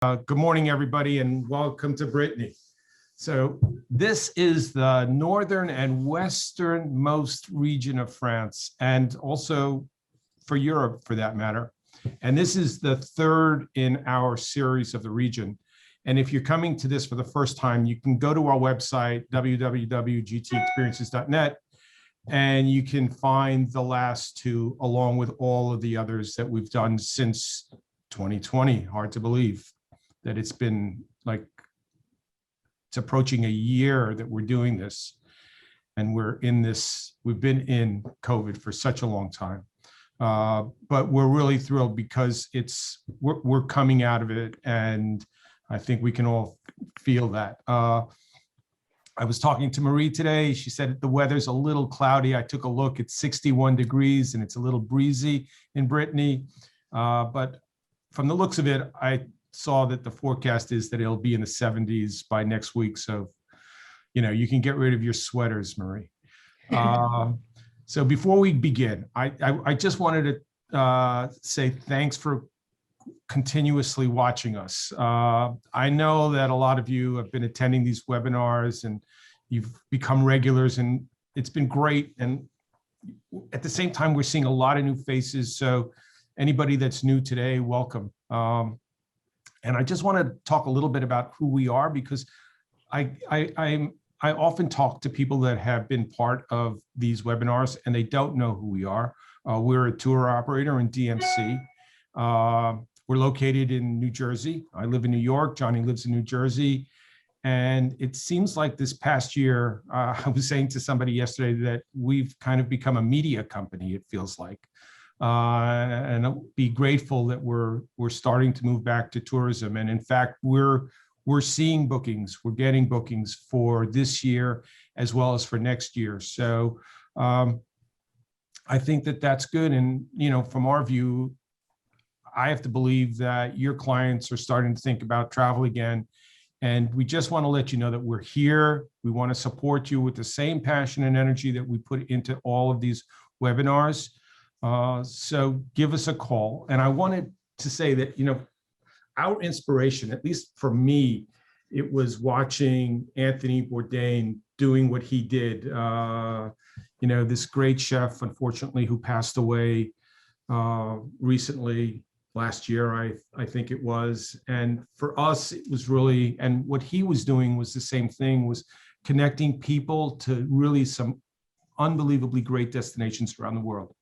Good morning, everybody, and welcome to Brittany. So this is the northern and westernmost region of France, and also for Europe, for that matter. And this is the third in our series of the region. And if you're coming to this for the first time, you can go to our website, www.gtexperiences.net, and you can find the last two along with all of the others that we've done since 2020. Hard to believe that it's been like, it's approaching a year that we're doing this. And we've been in COVID for such a long time. But we're really thrilled because we're coming out of it. And I think we can all feel that. I was talking to Marie today. She said the weather's a little cloudy. I took a look, it's 61 degrees and it's a little breezy in Brittany. But from the looks of it, I saw that the forecast is that it'll be in the 70s by next week. So, you can get rid of your sweaters, Marie. So before we begin, I just wanted to say thanks for continuously watching us. I know that a lot of you have been attending these webinars and you've become regulars, and it's been great. And at the same time, we're seeing a lot of new faces. So anybody that's new today, welcome. And I just want to talk a little bit about who we are, because I often talk to people that have been part of these webinars and they don't know who we are. We're a tour operator in DMC. We're located in New Jersey. I live in New York. Johnny lives in New Jersey. And it seems like this past year, I was saying to somebody yesterday that we've kind of become a media company, it feels like. And I'll be grateful that we're starting to move back to tourism. And in fact, we're seeing bookings. We're getting bookings for this year as well as for next year. So I think that that's good. And from our view, I have to believe that your clients are starting to think about travel again. And we just want to let you know that we're here. We want to support you with the same passion and energy that we put into all of these webinars. So give us a call. And I wanted to say that, our inspiration, at least for me, it was watching Anthony Bourdain doing what he did. This great chef, unfortunately, who passed away recently, last year, I think it was. And for us, it was really, and what he was doing was the same thing, was connecting people to really some unbelievably great destinations around the world.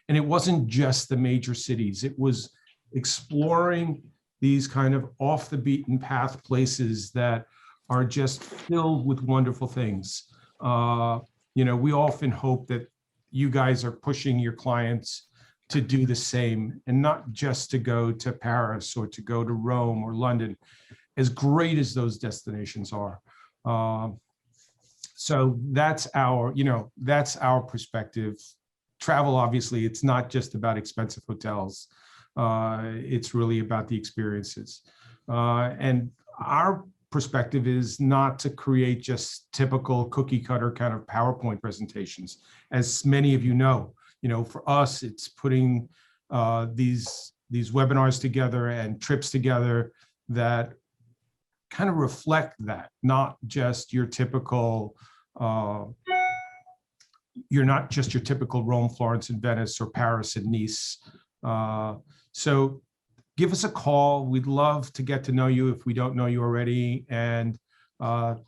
And it wasn't just the major cities. It was exploring these kind of off the beaten path places that are just filled with wonderful things. We often hope that you guys are pushing your clients to do the same, and not just to go to Paris or to go to Rome or London, as great as those destinations are. So that's our perspective. Travel, obviously, it's not just about expensive hotels. It's really about the experiences. And our perspective is not to create just typical cookie cutter kind of PowerPoint presentations. As many of you know, for us, it's putting these webinars together and trips together that kind of reflect that, not just your typical you're not just your typical Rome, Florence, and Venice, or Paris and Nice. So give us a call. We'd love to get to know you if we don't know you already. And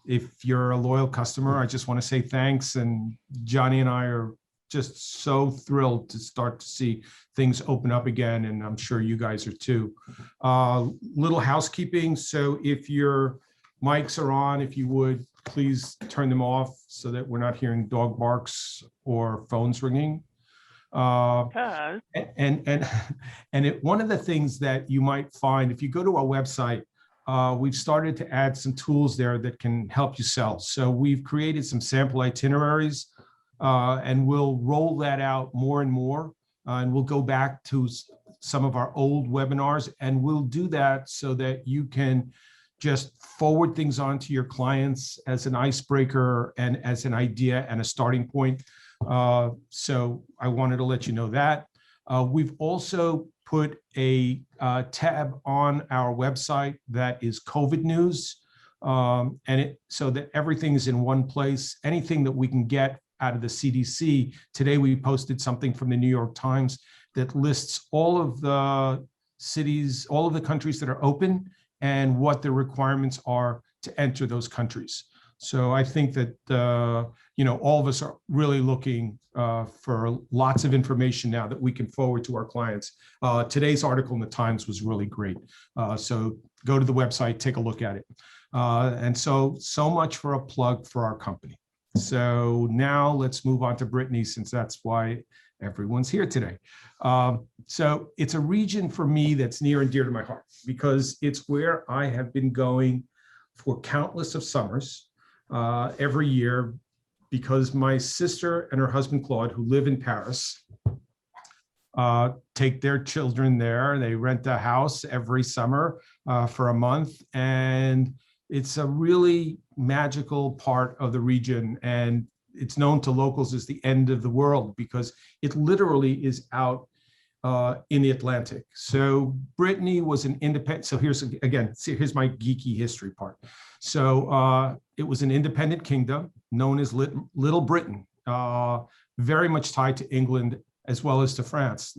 if you're a loyal customer, I just want to say thanks. And Johnny and I are just so thrilled to start to see things open up again. And I'm sure you guys are too. Little housekeeping. So if your mics are on, if you would, please turn them off so that we're not hearing dog barks or phones ringing. One of the things that you might find if you go to our website, we've started to add some tools there that can help you sell. So we've created some sample itineraries, and we'll roll that out more and more. And we'll go back to some of our old webinars, and we'll do that so that you can just forward things on to your clients as an icebreaker and as an idea and a starting point. So I wanted to let you know that. We've also put a tab on our website that is COVID news, so that everything is in one place. Anything that we can get out of the CDC. Today we posted something from the New York Times that lists all of the cities, all of the countries that are open, and what the requirements are to enter those countries. So I think that all of us are really looking for lots of information now that we can forward to our clients. Today's article in the Times was really great. So go to the website, take a look at it. And so much for a plug for our company. So now let's move on to Brittany, since that's why everyone's here today. So it's a region for me that's near and dear to my heart, because it's where I have been going for countless of summers every year, because my sister and her husband, Claude, who live in Paris, take their children there. They rent a house every summer for a month, and it's a really magical part of the region, and it's known to locals as the end of the world because it literally is out in the Atlantic. So Brittany was an independent, so here's my geeky history part. So it was an independent kingdom known as Little Britain, very much tied to England as well as to France,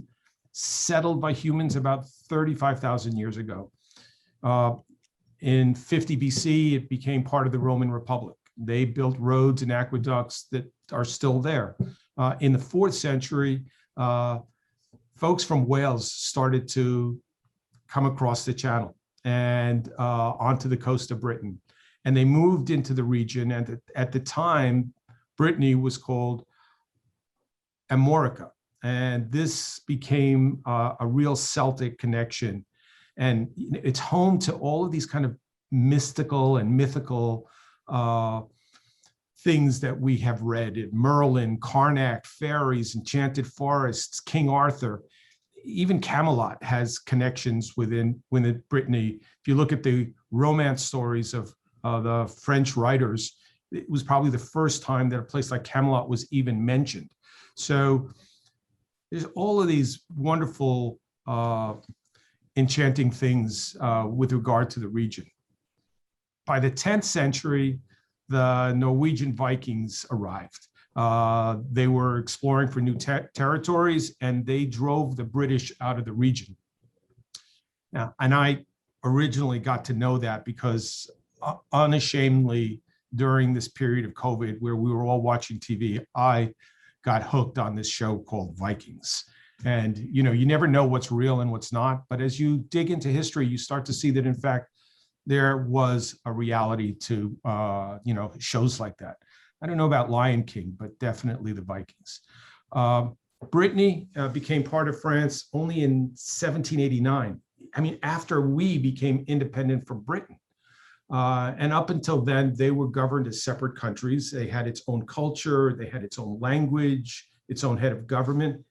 settled by humans about 35,000 years ago. In 50 BC, it became part of the Roman Republic. They built roads and aqueducts that are still there. In the 4th century, folks from Wales started to come across the channel and onto the coast of Britain. And they moved into the region. And at the time, Brittany was called Amorica. And this became a real Celtic connection. And it's home to all of these kind of mystical and mythical things that we have read. Merlin, Karnak, fairies, enchanted forests, King Arthur. Even Camelot has connections within Brittany. If you look at the romance stories of the French writers, it was probably the first time that a place like Camelot was even mentioned. So there's all of these wonderful enchanting things with regard to the region. By the 10th century, the Norwegian Vikings arrived. They were exploring for new territories, and they drove the British out of the region. Now, and I originally got to know that because unashamedly during this period of COVID, where we were all watching TV, I got hooked on this show called Vikings. And you never know what's real and what's not, but as you dig into history, you start to see that in fact there was a reality to shows like that. I don't know about Lion King, but definitely the Vikings. Brittany became part of France only in 1789. I mean, after we became independent from Britain. And up until then, they were governed as separate countries. They had its own culture, they had its own language, its own head of government.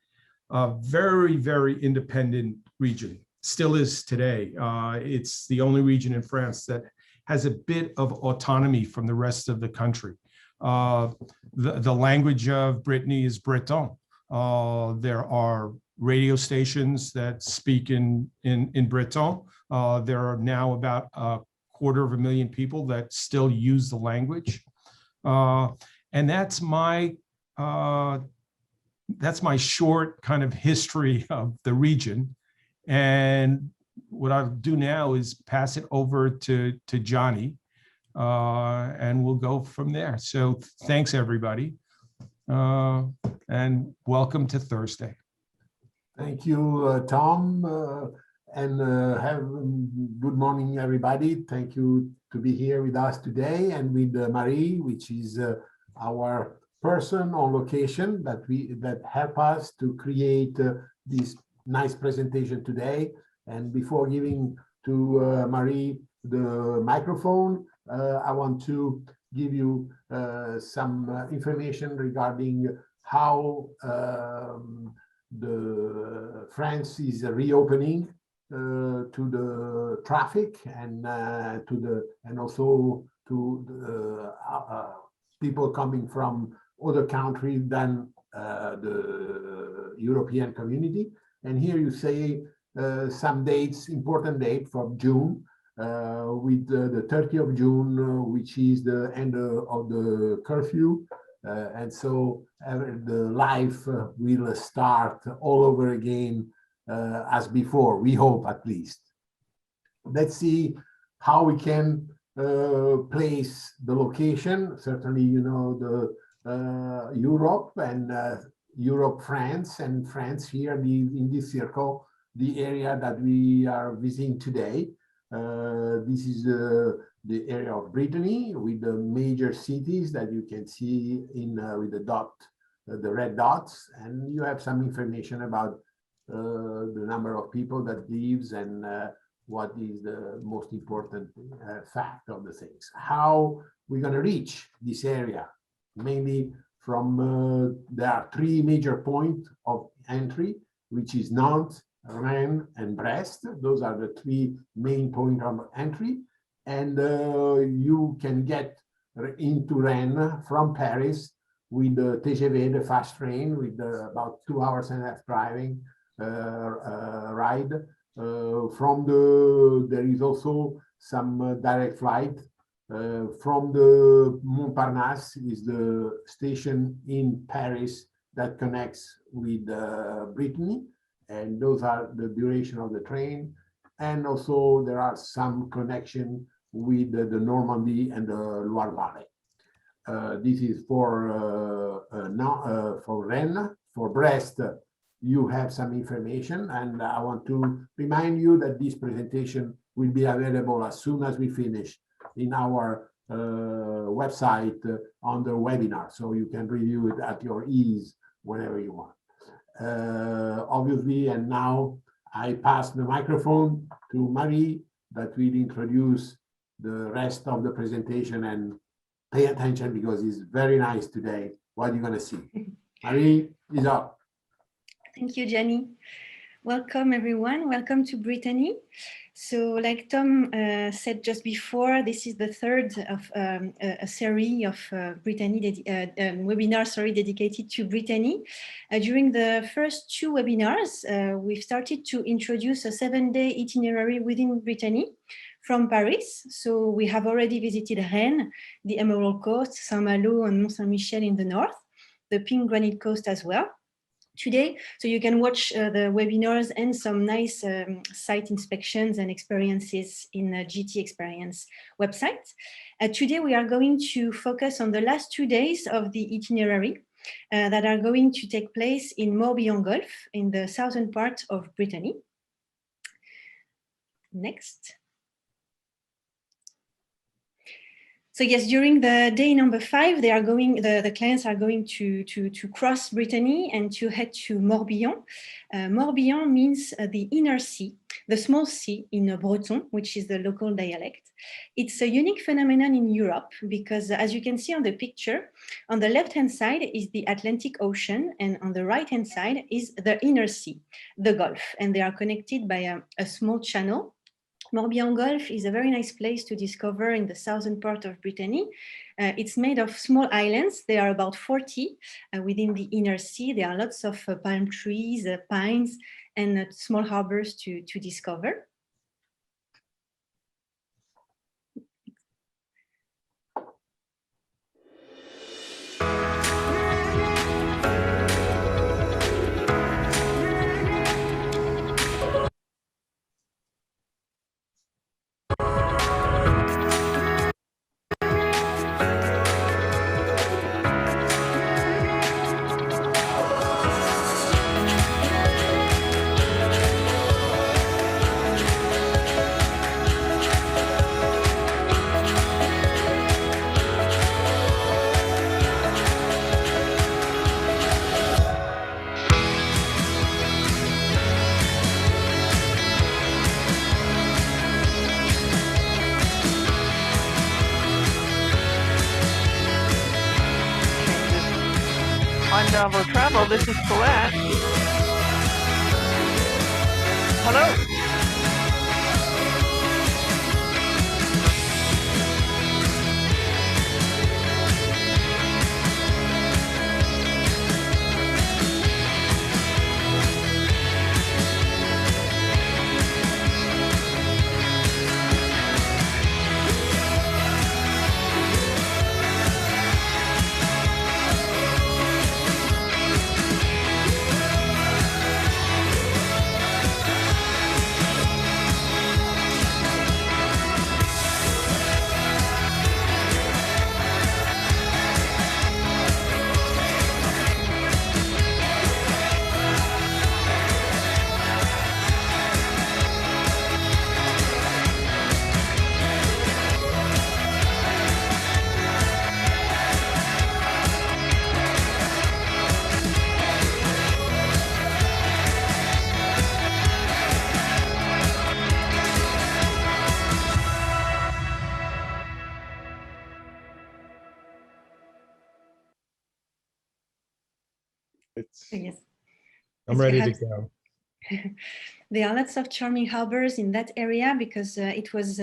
Very, very independent region, still is today. It's the only region in France that has a bit of autonomy from the rest of the country. The language of Brittany is Breton. There are radio stations that speak in Breton. There are now about 250,000 people that still use the language. And that's my short kind of history of the region. And what I'll do now is pass it over to Johnny, and we'll go from there. So thanks, everybody, and welcome to Thursday. Thank you, Tom, and good morning, everybody. Thank you to be here with us today, and with Marie, which is our person on location that help us to create this nice presentation today. And before giving to Marie the microphone, I want to give you some information regarding how the France is reopening to the traffic and also to the people coming from other countries than the European community. And here you say some dates, important date from June, with the 30th of June, which is the end of the curfew. And so the life will start all over again as before, we hope at least. Let's see how we can place the location. Certainly, you know, the Europe and Europe, France, and France here in this circle, the area that we are visiting today. This is the area of Brittany with the major cities that you can see in with the dot, the red dots, and you have some information about the number of people that lives and what is the most important fact of the things. How we're going to reach this area, mainly from, there are three major points of entry, which is Nantes, Rennes, and Brest. Those are the three main points of entry. And you can get into Rennes from Paris with the TGV, the fast train, with about 2 hours and a half driving ride. There is also some direct flight from the Montparnasse, is the station in Paris that connects with Brittany, and those are the duration of the train. And also there are some connection with the Normandy and the Loire Valley. This is for Rennes. For Brest, you have some information, and I want to remind you that this presentation will be available as soon as we finish in our website on the webinar, so you can review it at your ease whenever you want. Obviously, and now I pass the microphone to Marie that will introduce the rest of the presentation, and pay attention because it's very nice today what you're going to see. Marie is up. Thank you, Gianni. Welcome, everyone. Welcome to Brittany. So like Tom said just before, this is the third of a series of webinars dedicated to Brittany. During the first two webinars, we've started to introduce a 7-day itinerary within Brittany from Paris. So we have already visited Rennes, the Emerald Coast, Saint-Malo and Mont-Saint-Michel in the north, the Pink Granite Coast as well. Today, so you can watch the webinars and some nice site inspections and experiences in the GT Experience website. Today, we are going to focus on the last 2 days of the itinerary that are going to take place in Morbihan Gulf in the southern part of Brittany. Next. So yes, during the day number 5, they are going. The clients are going to cross Brittany and to head to Morbihan. Morbihan means the inner sea, the small sea in Breton, which is the local dialect. It's a unique phenomenon in Europe because, as you can see on the picture, on the left-hand side is the Atlantic Ocean, and on the right-hand side is the inner sea, the Gulf, and they are connected by a small channel. Morbihan Gulf is a very nice place to discover in the southern part of Brittany. It's made of small islands. There are about 40 within the inner sea. There are lots of palm trees, pines, and small harbors to discover. Novel Travel. This is Colette. Hello. Yes. I'm It's ready to perhaps- go. There are lots of charming harbors in that area because it was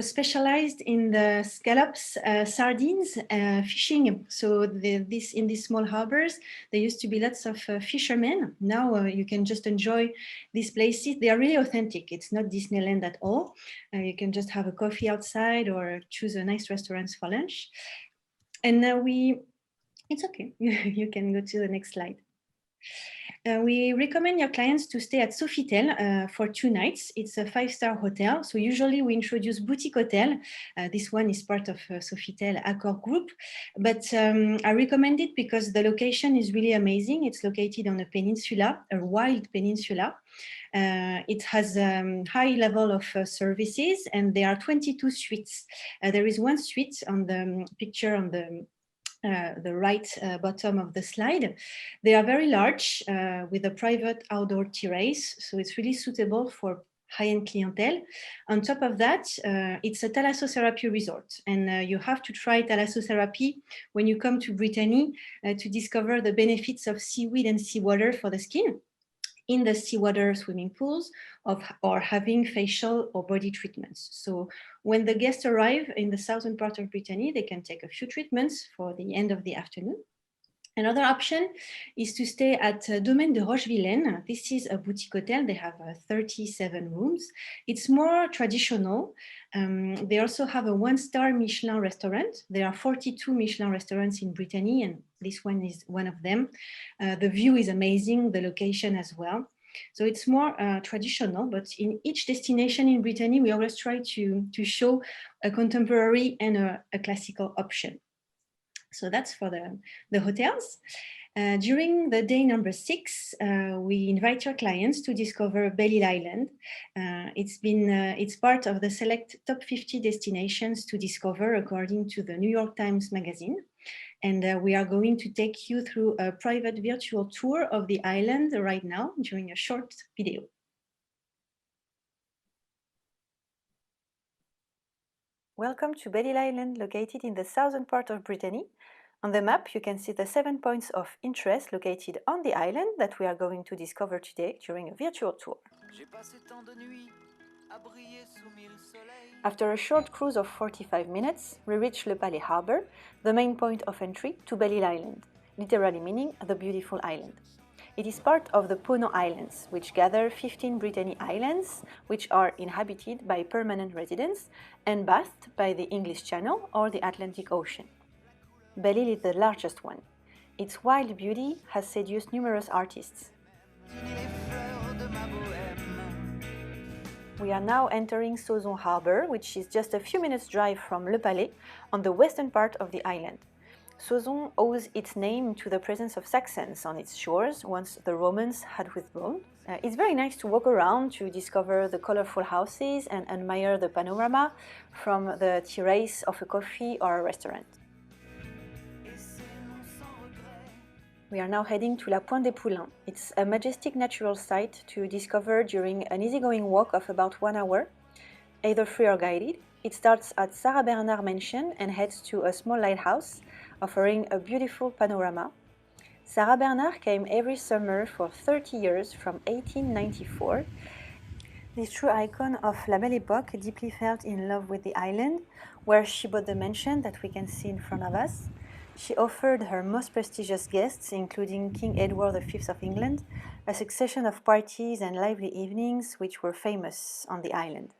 specialized in the scallops, sardines, fishing. So in these small harbors, there used to be lots of fishermen. Now you can just enjoy these places. They are really authentic. It's not Disneyland at all. You can just have a coffee outside or choose a nice restaurant for lunch. And it's okay. You can go to the next slide. We recommend your clients to stay at Sofitel for 2 nights. It's a 5-star hotel. So usually we introduce boutique hotel. This one is part of Sofitel Accor group, but I recommend it because the location is really amazing. It's located on a peninsula, a wild peninsula. It has a high level of services, and there are 22 suites. There is one suite on the picture on the right bottom of the slide. They are very large with a private outdoor terrace, so it's really suitable for high-end clientele. On top of that, it's a thalassotherapy resort, and you have to try thalassotherapy when you come to Brittany to discover the benefits of seaweed and seawater for the skin in the seawater swimming pools or having facial or body treatments. So when the guests arrive in the southern part of Brittany, they can take a few treatments for the end of the afternoon. Another option is to stay at Domaine de Rochevillaine. This is a boutique hotel. They have 37 rooms. It's more traditional. They also have a 1-star Michelin restaurant. There are 42 Michelin restaurants in Brittany, and this one is one of them. The view is amazing, the location as well. So it's more traditional, but in each destination in Brittany, we always try to show a contemporary and a classical option. So that's for the hotels. During the day number 6, we invite your clients to discover Belle Island. It's part of the select top 50 destinations to discover according to the New York Times Magazine. And we are going to take you through a private virtual tour of the island right now during a short video. Welcome to Belle Island, located in the southern part of Brittany. On the map, you can see the 7 points of interest located on the island that we are going to discover today during a virtual tour. After a short cruise of 45 minutes, we reach Le Palais Harbour, the main point of entry to Belle Island, literally meaning the beautiful island. It is part of the Ponant Islands, which gather 15 Brittany islands, which are inhabited by permanent residents and bathed by the English Channel or the Atlantic Ocean. Belle Isle is the largest one. Its wild beauty has seduced numerous artists. We are now entering Sauzon Harbour, which is just a few minutes' drive from Le Palais on the western part of the island. Sauzon owes its name to the presence of Saxons on its shores once the Romans had withdrawn. It's very nice to walk around to discover the colorful houses and admire the panorama from the terrace of a coffee or a restaurant. We are now heading to La Pointe des Poulains. It's a majestic natural site to discover during an easygoing walk of about 1 hour, either free or guided. It starts at Sarah Bernard Mansion and heads to a small lighthouse, offering a beautiful panorama. Sarah Bernard came every summer for 30 years from 1894. This true icon of La Belle Époque deeply fell in love with the island, where she bought the mansion that we can see in front of us. She offered her most prestigious guests, including King Edward V of England, a succession of parties and lively evenings which were famous on the island.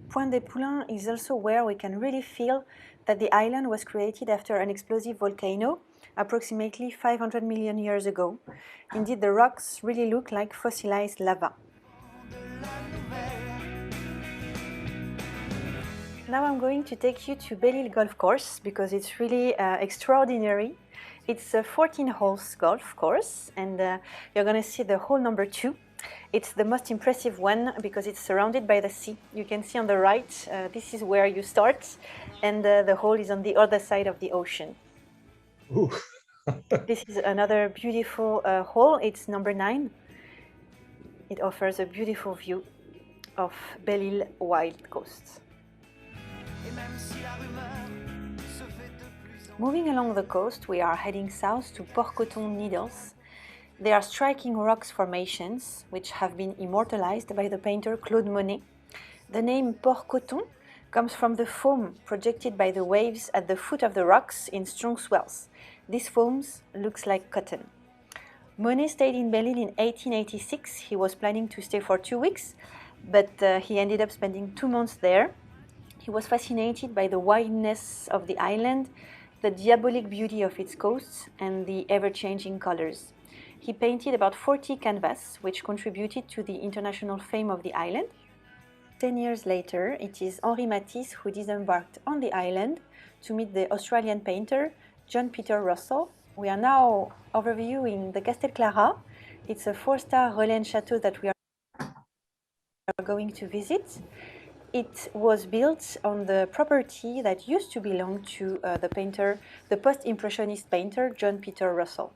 Pointe des Poulains is also where we can really feel that the island was created after an explosive volcano approximately 500 million years ago. Indeed, the rocks really look like fossilized lava. Now I'm going to take you to Belle Isle Golf Course because it's really extraordinary. It's a 14-holes golf course, and you're going to see the hole number 2. It's the most impressive one because it's surrounded by the sea. You can see on the right, this is where you start, and the hole is on the other side of the ocean. Ooh. This is another beautiful hole. It's number 9. It offers a beautiful view of Belle Isle wild coast. Moving along the coast, we are heading south to Port Coton Needles. They are striking rocks formations which have been immortalized by the painter Claude Monet. The name Port Coton comes from the foam projected by the waves at the foot of the rocks in strong swells. This foam looks like cotton. Monet stayed in Belle Isle in 1886. He was planning to stay for 2 weeks, but he ended up spending 2 months there. He was fascinated by the wildness of the island, the diabolic beauty of its coasts, and the ever-changing colors. He painted about 40 canvases, which contributed to the international fame of the island. 10 years later, it is Henri Matisse who disembarked on the island to meet the Australian painter John Peter Russell. We are now overviewing the Castel Clara. It's a 4-star relais and chateau that we are going to visit. It was built on the property that used to belong to the post-impressionist painter John Peter Russell.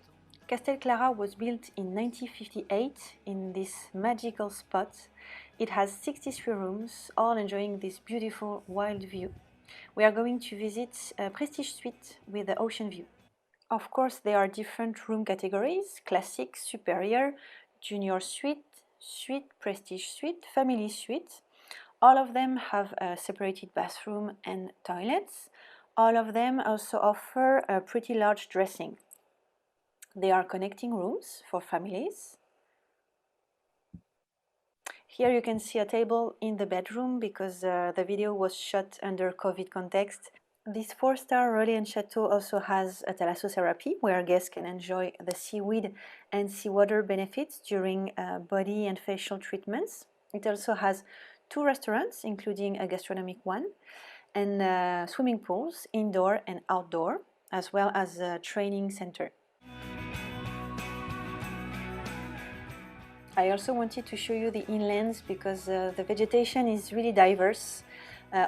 Castel Clara was built in 1958 in this magical spot. It has 63 rooms, all enjoying this beautiful wild view. We are going to visit a prestige suite with the ocean view. Of course, there are different room categories: classic, superior, junior suite, suite, prestige suite, family suite. All of them have a separated bathroom and toilets. All of them also offer a pretty large dressing. They are connecting rooms for families. Here you can see a table in the bedroom because the video was shot under COVID context. This 4-star relais and chateau also has a thalassotherapy where guests can enjoy the seaweed and seawater benefits during body and facial treatments. It also has 2 restaurants, including a gastronomic one, and swimming pools, indoor and outdoor, as well as a training center. I also wanted to show you the inlands because the vegetation is really diverse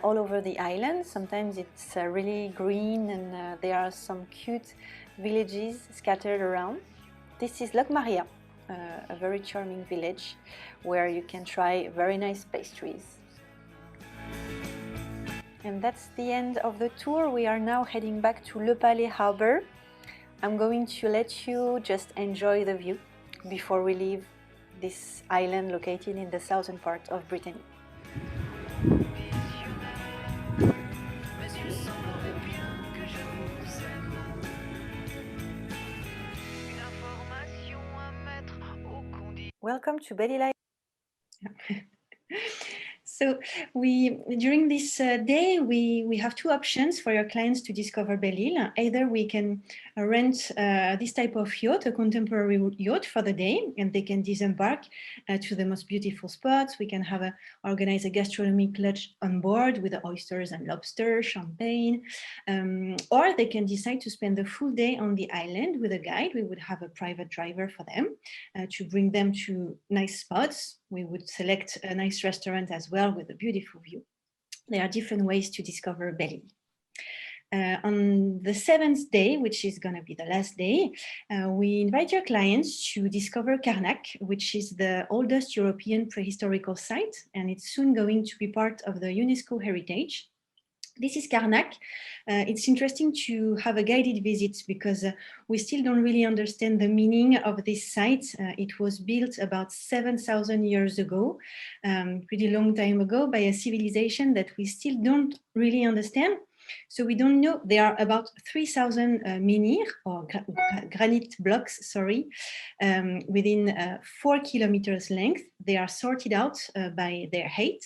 all over the island. Sometimes it's really green and there are some cute villages scattered around. This is Loc Maria, a very charming village where you can try very nice pastries. And that's the end of the tour. We are now heading back to Le Palais Harbour. I'm going to let you just enjoy the view before we leave this island located in the southern part of Brittany. Welcome to Belle Island. So during this day, we have 2 options for your clients to discover Belle Isle. Either we can rent this type of yacht, a contemporary yacht for the day, and they can disembark to the most beautiful spots. We can organize a gastronomic lunch on board with the oysters and lobster, champagne, or they can decide to spend the full day on the island with a guide. We would have a private driver for them to bring them to nice spots. We would select a nice restaurant as well with a beautiful view. There are different ways to discover Belle Isle. On the 7th day, which is going to be the last day, we invite your clients to discover Carnac, which is the oldest European prehistorical site, and it's soon going to be part of the UNESCO Heritage. This is Carnac. It's interesting to have a guided visit because we still don't really understand the meaning of this site. It was built about 7,000 years ago, pretty long time ago, by a civilization that we still don't really understand. So we don't know. There are about 3,000 menhirs or granite blocks, within 4 kilometers length. They are sorted out by their height.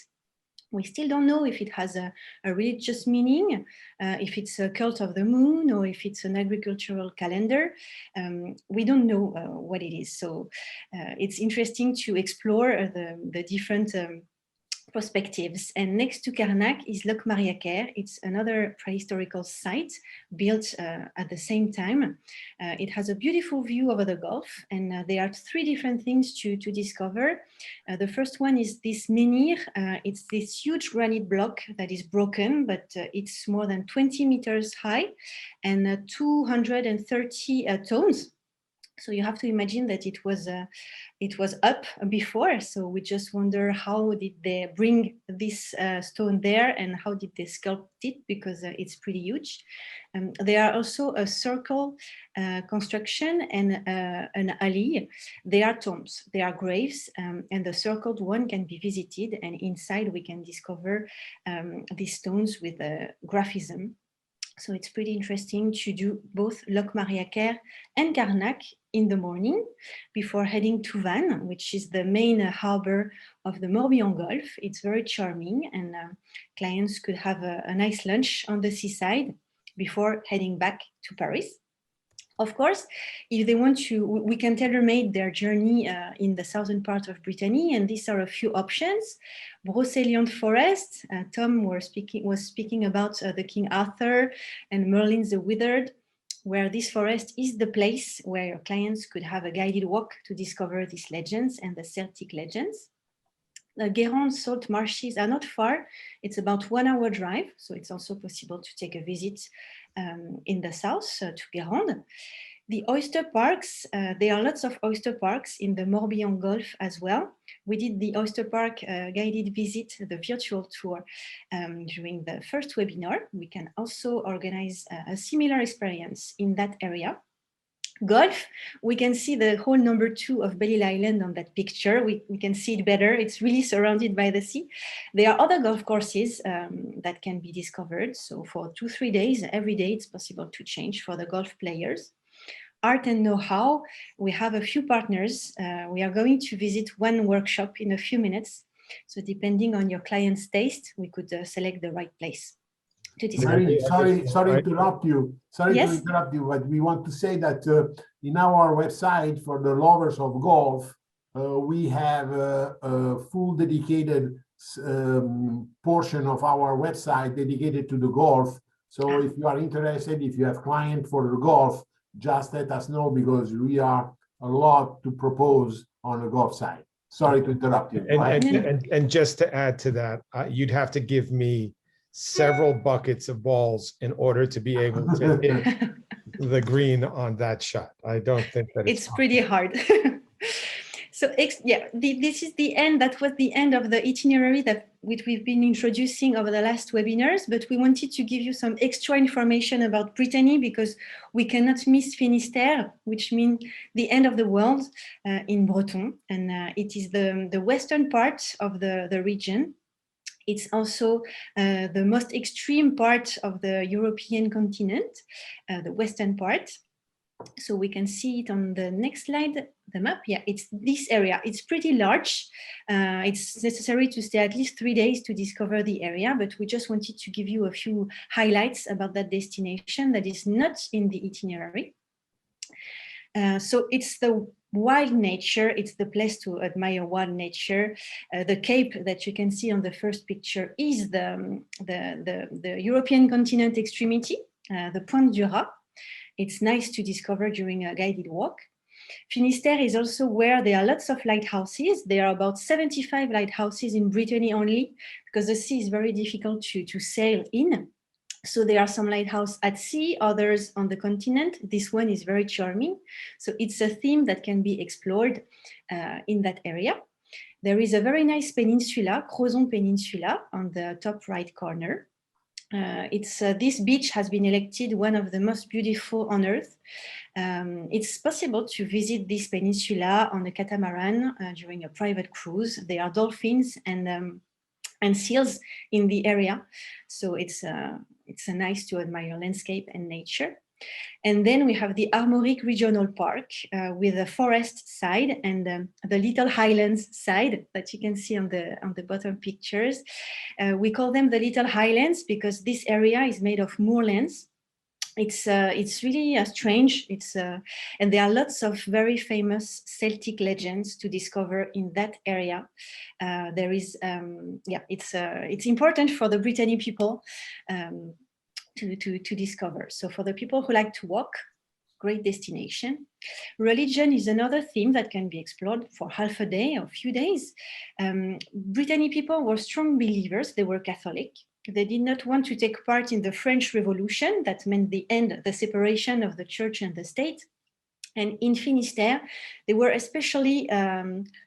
We still don't know if it has a religious meaning, if it's a cult of the moon, or if it's an agricultural calendar. We don't know what it is. So it's interesting to explore the different perspectives. And next to Carnac is Loc Mariaker. It's another prehistorical site built at the same time. It has a beautiful view over the Gulf, and there are 3 different things to discover. The first one is this menhir. It's this huge granite block that is broken, but it's more than 20 meters high and 230 tons. So you have to imagine that it was up before. So we just wonder, how did they bring this stone there, and how did they sculpt it, because it's pretty huge. There are also a circle construction and an alley. They are tombs, they are graves, and the circled one can be visited, and inside we can discover these stones with graphism. So it's pretty interesting to do both Locmariaquer and Carnac in the morning before heading to Vannes, which is the main harbor of the Morbihan Gulf. It's very charming, and clients could have a nice lunch on the seaside before heading back to Paris. Of course, if they want to, we can tailor-make their journey in the southern part of Brittany, and these are a few options. Brocéliande Forest, Tom was speaking about the King Arthur and Merlin the Withered, where this forest is the place where your clients could have a guided walk to discover these legends and the Celtic legends. The Guérande salt marshes are not far. It's about 1 hour drive, so it's also possible to take a visit in the south to Guérande. The oyster parks, there are lots of oyster parks in the Morbihan Gulf as well. We did the oyster park guided visit, the virtual tour, during the first webinar. We can also organize a similar experience in that area. Golf, we can see the hole number 2 of Belle Island on that picture. We can see it better. It's really surrounded by the sea. There are other golf courses that can be discovered. So for 2-3 days, every day it's possible to change for the golf players. Art and know-how, we have a few partners. We are going to visit one workshop in a few minutes. So depending on your client's taste, we could select the right place. Sorry to interrupt you. Sorry to interrupt you, but we want to say that in our website for the lovers of golf, we have a full dedicated portion of our website dedicated to the golf. So if you are interested, if you have client for the golf, just let us know, because we are a lot to propose on the golf side. Sorry to interrupt you. And just to add to that, you'd have to give me several buckets of balls in order to be able to hit the green on that shot. I don't think that it's pretty hard. So yeah, this is the end. That was the end of the itinerary that which we've been introducing over the last webinars, but we wanted to give you some extra information about Brittany, because we cannot miss Finistère, which means the end of the world in Breton. And it is the western part of the region. It's also the most extreme part of the European continent, the western part. So we can see it on the next slide, the map. Yeah, it's this area. It's pretty large. It's necessary to stay at least 3 days to discover the area, but we just wanted to give you a few highlights about that destination that is not in the itinerary. So it's the wild nature. It's the place to admire wild nature. The cape that you can see on the first picture is the European continent extremity, the Pointe du Raz. It's nice to discover during a guided walk. Finistère is also where there are lots of lighthouses. There are about 75 lighthouses in Brittany only, because the sea is very difficult to sail in. So there are some lighthouses at sea, others on the continent. This one is very charming. So it's a theme that can be explored in that area. There is a very nice peninsula, Crozon Peninsula, on the top right corner. This beach has been elected one of the most beautiful on earth. It's possible to visit this peninsula on a catamaran during a private cruise. There are dolphins and seals in the area, so it's nice to admire landscape and nature. And then we have the Armorique Regional Park with the forest side and the Little Highlands side that you can see on the bottom pictures. We call them the Little Highlands because this area is made of moorlands. It's really strange. And there are lots of very famous Celtic legends to discover in that area. It's important for the Brittany people to discover. So for the people who like to walk, great destination. Religion is another theme that can be explored for half a day or a few days. Brittany people were strong believers. They were Catholic. They did not want to take part in the French Revolution. That meant the separation of the church and the state. And in Finistère, they were especially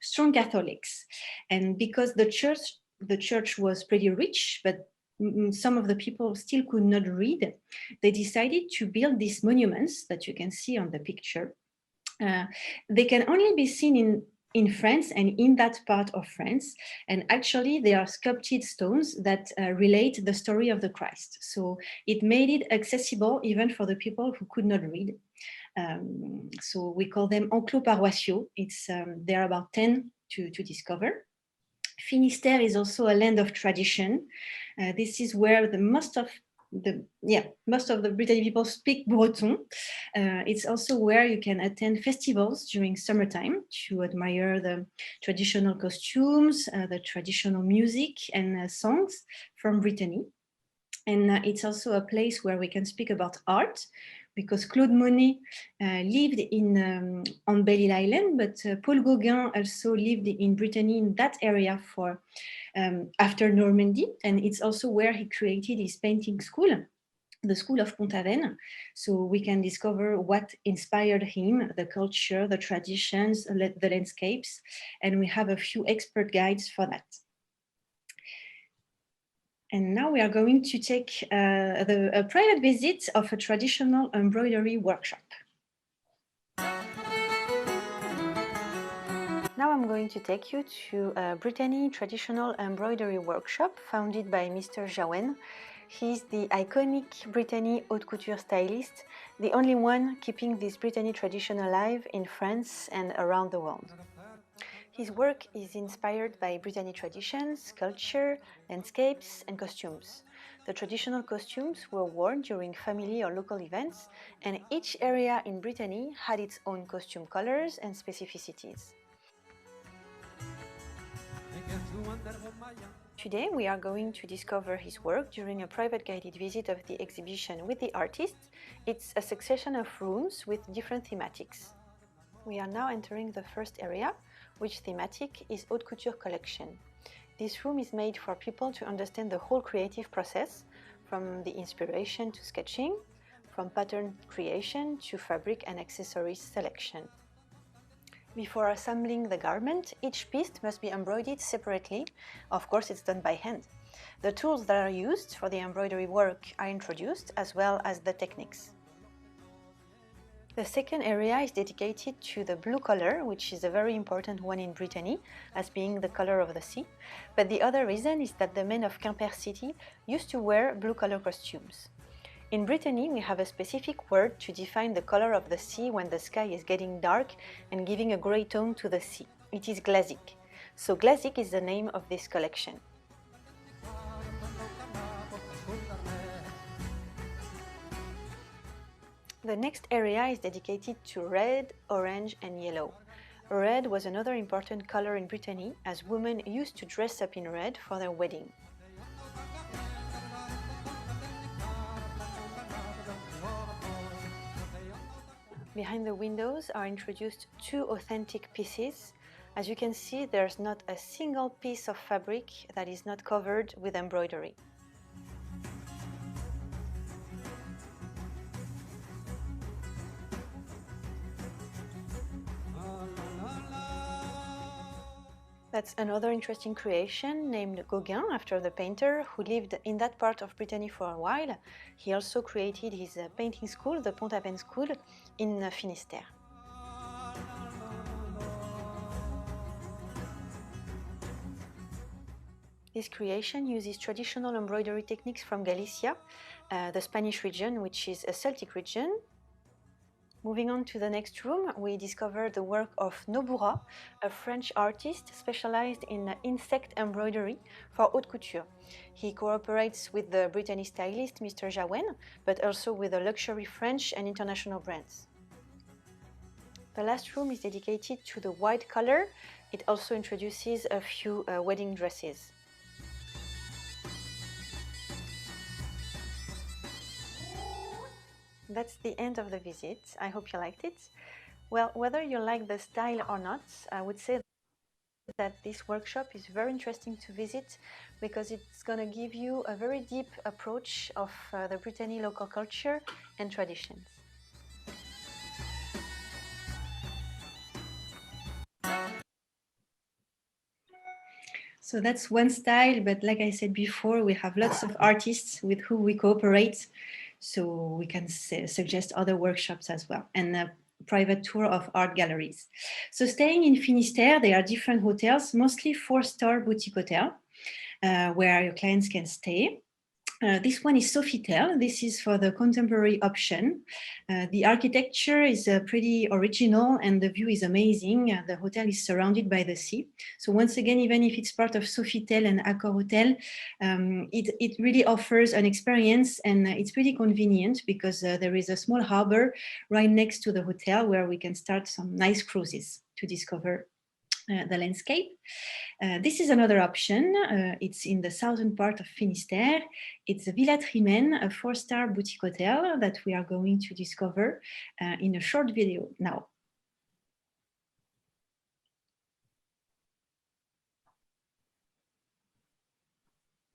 strong Catholics. And because the church was pretty rich, but some of the people still could not read, they decided to build these monuments that you can see on the picture. They can only be seen in France and in that part of France. And actually, they are sculpted stones that relate the story of the Christ. So it made it accessible even for the people who could not read. So we call them enclos paroissiaux. There are about 10 to discover. Finistère is also a land of tradition. This is where most of the Brittany people speak Breton. It's also where you can attend festivals during summertime to admire the traditional costumes, the traditional music and songs from Brittany. And it's also a place where we can speak about art, because Claude Monet lived on Belle Island, but Paul Gauguin also lived in Brittany, in that area for after Normandy. And it's also where he created his painting school, the School of Pont-Aven. So we can discover what inspired him, the culture, the traditions, the landscapes, and we have a few expert guides for that. And now we are going to take a private visit of a traditional embroidery workshop. Now I'm going to take you to a Brittany traditional embroidery workshop founded by Mr. Jawen. He's the iconic Brittany haute couture stylist, the only one keeping this Brittany tradition alive in France and around the world. His work is inspired by Brittany traditions, culture, landscapes, and costumes. The traditional costumes were worn during family or local events, and each area in Brittany had its own costume colors and specificities. Today we are going to discover his work during a private guided visit of the exhibition with the artist. It's a succession of rooms with different thematics. We are now entering the first area, which thematic is haute couture collection. This room is made for people to understand the whole creative process, from the inspiration to sketching, from pattern creation to fabric and accessories selection. Before assembling the garment, each piece must be embroidered separately. Of course, it's done by hand. The tools that are used for the embroidery work are introduced, as well as the techniques. The second area is dedicated to the blue color, which is a very important one in Brittany, as being the color of the sea. But the other reason is that the men of Quimper city used to wear blue color costumes. In Brittany, we have a specific word to define the color of the sea when the sky is getting dark and giving a gray tone to the sea. It is glazik. So glazik is the name of this collection. The next area is dedicated to red, orange, and yellow. Red was another important color in Brittany, as women used to dress up in red for their wedding. Behind the windows are introduced two authentic pieces. As you can see, there's not a single piece of fabric that is not covered with embroidery. That's another interesting creation named Gauguin, after the painter who lived in that part of Brittany for a while. He also created his painting school, the Pont-Aven School, in Finistère. This creation uses traditional embroidery techniques from Galicia, the Spanish region, which is a Celtic region. Moving on to the next room, we discover the work of Nobura, a French artist specialized in insect embroidery for haute couture. He cooperates with the Brittany stylist Mr. Jawen, but also with the luxury French and international brands. The last room is dedicated to the white color. It also introduces a few wedding dresses. That's the end of the visit. I hope you liked it. Well, whether you like the style or not, I would say that this workshop is very interesting to visit because it's going to give you a very deep approach of the Brittany local culture and traditions. So that's one style, but like I said before, we have lots of artists with who we cooperate. So we can suggest other workshops as well, and a private tour of art galleries. So staying in Finistère, there are different hotels, mostly 4-star boutique hotel, where your clients can stay. This one is Sofitel. This is for the contemporary option. The architecture is pretty original and the view is amazing. The hotel is surrounded by the sea. So once again, even if it's part of Sofitel and Accor Hotel, it really offers an experience, and it's pretty convenient because there is a small harbor right next to the hotel where we can start some nice cruises to discover the landscape. This is another option. It's in the southern part of Finistère. It's Villa Trimen, a 4-star boutique hotel that we are going to discover in a short video now.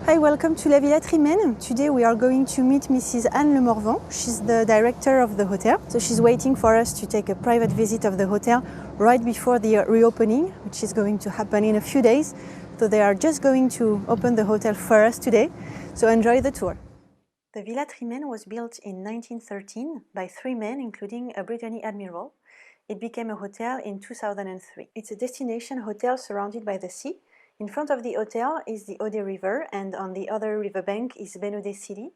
Hi, welcome to La Villa Trimen. Today we are going to meet Mrs. Anne Le Morvan. She's the director of the hotel. So she's waiting for us to take a private visit of the hotel right before the reopening, which is going to happen in a few days. So they are just going to open the hotel for us today. So enjoy the tour. The Villa Trimen was built in 1913 by 3 men, including a Brittany admiral. It became a hotel in 2003. It's a destination hotel surrounded by the sea. In front of the hotel is the Ode River, and on the other riverbank is Benaudet City.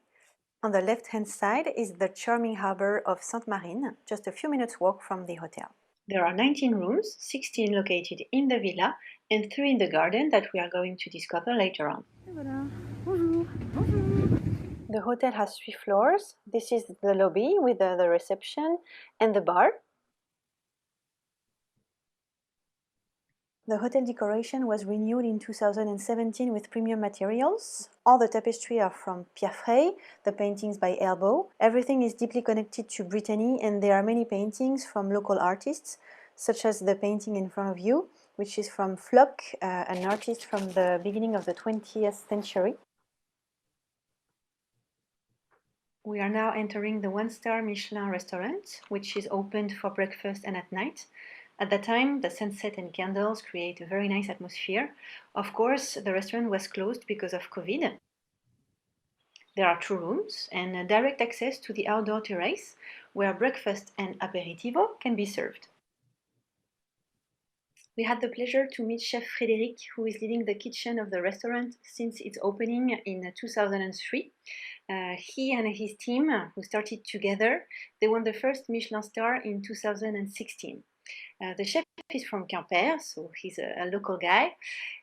On the left-hand side is the charming harbor of Sainte-Marine, just a few minutes walk from the hotel. There are 19 rooms, 16 located in the villa, and 3 in the garden that we are going to discover later on. The hotel has 3 floors. This is the lobby with the reception and the bar. The hotel decoration was renewed in 2017 with premium materials. All the tapestry are from Pierre Frey, the paintings by Elbow. Everything is deeply connected to Brittany, and there are many paintings from local artists, such as the painting in front of you, which is from Flock, an artist from the beginning of the 20th century. We are now entering the 1-star Michelin restaurant, which is opened for breakfast and at night. At that time, the sunset and candles create a very nice atmosphere. Of course, the restaurant was closed because of COVID. There are 2 rooms and direct access to the outdoor terrace, where breakfast and aperitivo can be served. We had the pleasure to meet Chef Frédéric, who is leading the kitchen of the restaurant since its opening in 2003. He and his team, who started together, they won the first Michelin star in 2016. The chef is from Quimper, so he's a local guy.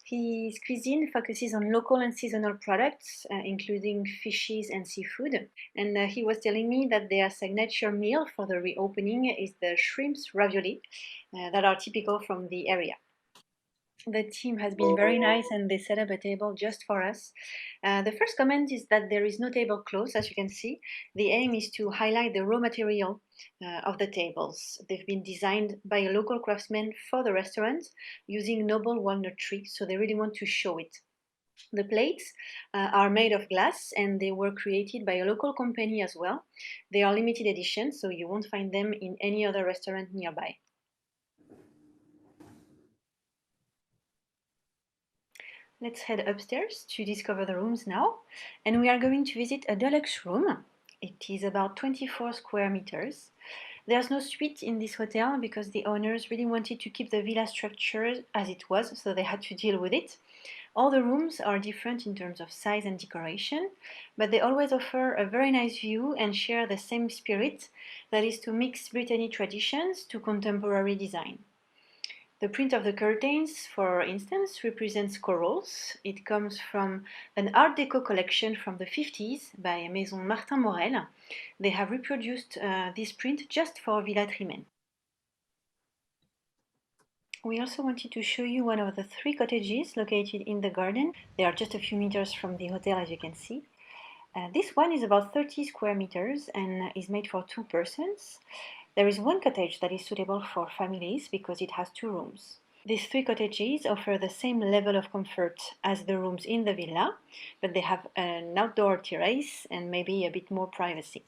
His cuisine focuses on local and seasonal products, including fishes and seafood. And he was telling me that their signature meal for the reopening is the shrimps ravioli that are typical from the area. The team has been very nice, and they set up a table just for us. The first comment is that there is no tablecloth, as you can see. The aim is to highlight the raw material of the tables. They've been designed by a local craftsman for the restaurant using noble walnut tree, so they really want to show it. The plates are made of glass, and they were created by a local company as well. They are limited edition, so you won't find them in any other restaurant nearby. Let's head upstairs to discover the rooms now, and we are going to visit a deluxe room. It is about 24 square meters. There's no suite in this hotel because the owners really wanted to keep the villa structure as it was, so they had to deal with it. All the rooms are different in terms of size and decoration, but they always offer a very nice view and share the same spirit, that is to mix Brittany traditions to contemporary design. The print of the curtains, for instance, represents corals. It comes from an Art Deco collection from the 50s by Maison Martin Morel. They have reproduced this print just for Villa Trimen. We also wanted to show you one of the 3 cottages located in the garden. They are just a few meters from the hotel, as you can see. This one is about 30 square meters and is made for 2 persons. There is one cottage that is suitable for families because it has 2 rooms. These 3 cottages offer the same level of comfort as the rooms in the villa, but they have an outdoor terrace and maybe a bit more privacy.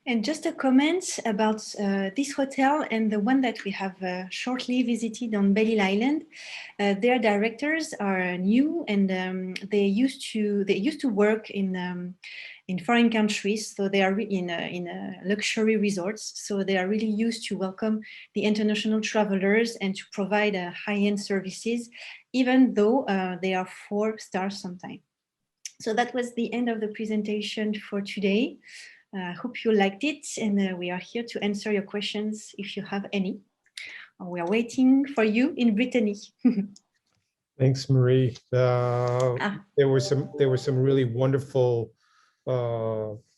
And just a comment about this hotel and the one that we have shortly visited on Belle Island. Their directors are new, and they used to work in foreign countries, so they are in luxury resorts. So they are really used to welcome the international travelers and to provide high-end services, even though they are 4 stars sometimes. So that was the end of the presentation for today. I hope you liked it, and we are here to answer your questions if you have any. We are waiting for you in Brittany. Thanks, Marie. There were some really wonderful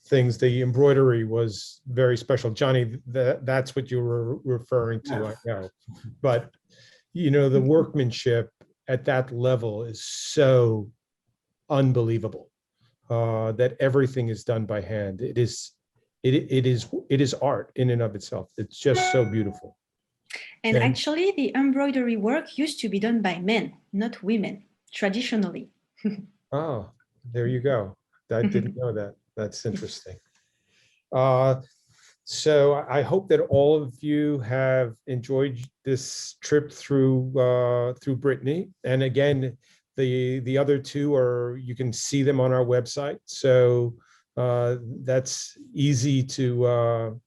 things. The embroidery was very special. Johnny, that's what you were referring to, I know. But, you know, the workmanship at that level is so unbelievable. That everything is done by hand. It is art in and of itself. It's just so beautiful. And actually, the embroidery work used to be done by men, not women, traditionally. Oh, there you go. I didn't know that. That's interesting. So I hope that all of you have enjoyed this trip through Brittany. And again, the other 2 are, you can see them on our website. So that's easy to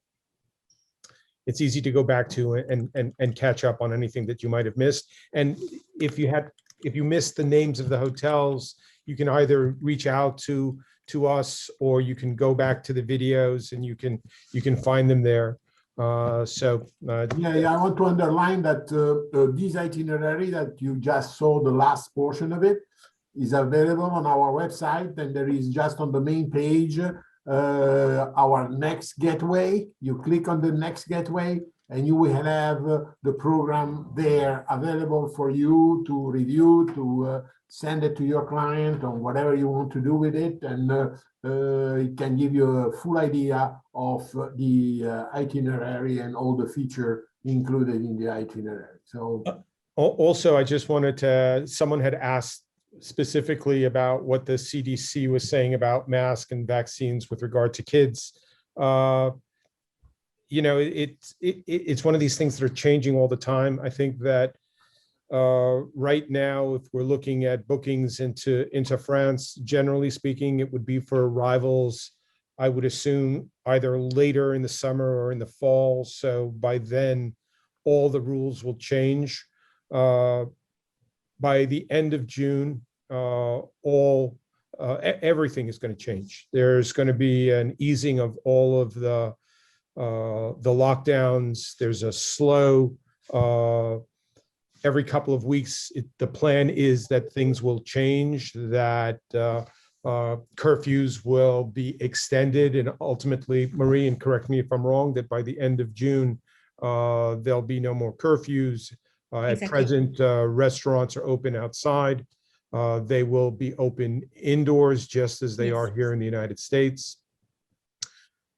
it's easy to go back to and catch up on anything that you might have missed. And if you missed the names of the hotels, you can either reach out to us, or you can go back to the videos and you can find them there. Yeah, I want to underline that this itinerary that you just saw, the last portion of it, is available on our website, and there is just on the main page our next gateway. You click on the next gateway and you will have the program there available for you to review, to send it to your client or whatever you want to do with it, and it can give you a full idea of the itinerary and all the features included in the itinerary. So also, I just wanted to, someone had asked specifically about what the CDC was saying about masks and vaccines with regard to kids. You know, it's one of these things that are changing all the time. I think that right now, if we're looking at bookings into France, generally speaking, it would be for arrivals, I would assume, either later in the summer or in the fall. So by then, all the rules will change. By the end of June, everything is going to change. There's going to be an easing of all of the lockdowns. There's a slow, every couple of weeks, the plan is that things will change, that curfews will be extended, and ultimately, Marie, and correct me if I'm wrong, that by the end of June, there'll be no more curfews. At present, restaurants are open outside. They will be open indoors, just as they are here in the United States.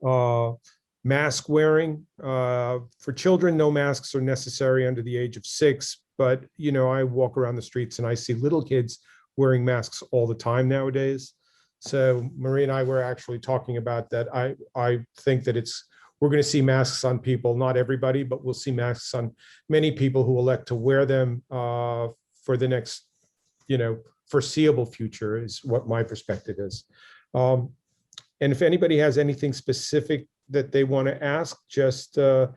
Mask wearing for children, no masks are necessary under the age of 6. But you know, I walk around the streets and I see little kids wearing masks all the time nowadays. So Marie and I were actually talking about that. I think that we're going to see masks on people, not everybody, but we'll see masks on many people who elect to wear them for the next, you know, foreseeable future, is what my perspective is. And if anybody has anything specific that they want to ask, just, you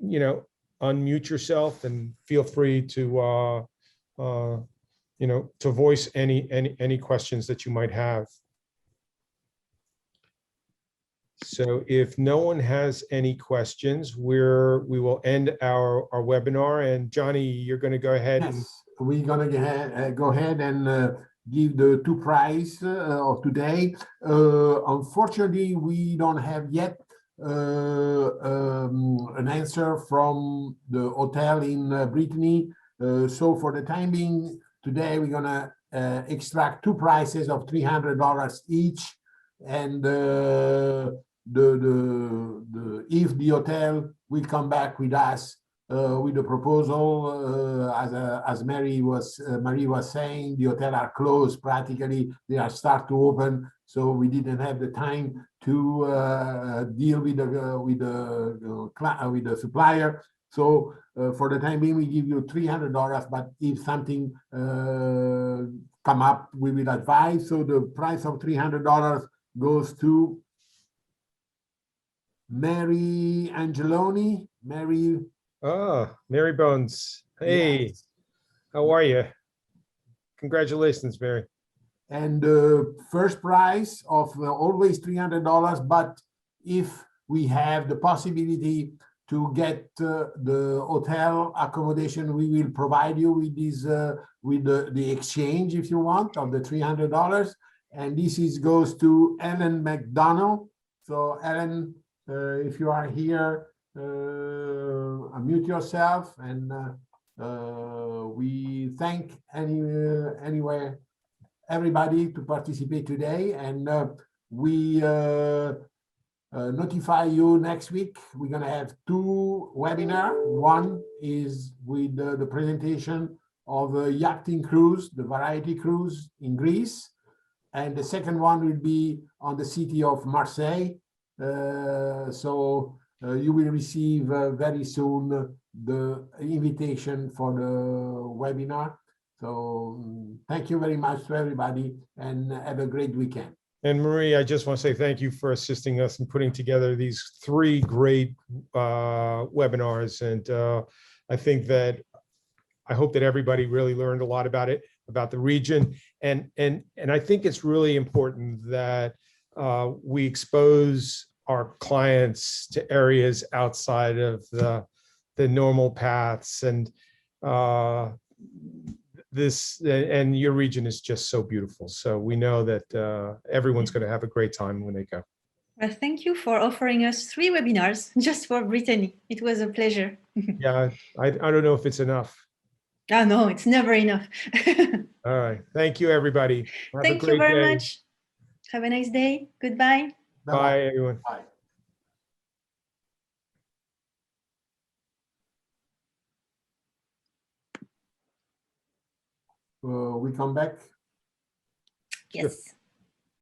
know, unmute yourself and feel free to, you know, to voice any questions that you might have. So if no one has any questions, we will end our webinar. And Johnny, you're going to go ahead. Yes, we're going to go ahead and give the 2 prizes of today. Unfortunately, we don't have yet an answer from the hotel in Brittany. So for the time being, today we're going to extract 2 prizes of $300 each, and if the hotel will come back with us with a proposal, as Marie was saying, the hotel are closed practically. They are start to open. so we didn't have the time to deal with the supplier. So for the time being, we give you $300, but if something come up, we will advise. So the price of $300 goes to Mary Angeloni. Mary. Mary Bones. Hey, Yes. how are you? Congratulations, Mary. And the first prize of always $300, but if we have the possibility to get the hotel accommodation, we will provide you with this with the exchange, if you want, of the $300. And this goes to Ellen McDonald. So Ellen, if you are here, unmute yourself, and we thank anyway everybody to participate today, and we notify you next week. We're going to have two webinars. One is with the presentation of a yachting cruise, the Variety Cruise in Greece, and the second one will be on the city of Marseille. So you will receive very soon the invitation for the webinar. So thank you very much to everybody, and have a great weekend. And Marie, I just want to say thank you for assisting us in putting together these three great webinars. And I hope that everybody really learned a lot about it, about the region. And I think it's really important that we expose our clients to areas outside of the normal paths. And and your region is just so beautiful. So we know that everyone's going to have a great time when they go. Well, thank you for offering us 3 webinars just for Brittany. It was a pleasure. Yeah, I don't know if it's enough. Oh, no, it's never enough. All right. Thank you, everybody. Have Thank a you great very day. much. Have a nice day. Goodbye. Bye, everyone. Bye. We come back. Yes.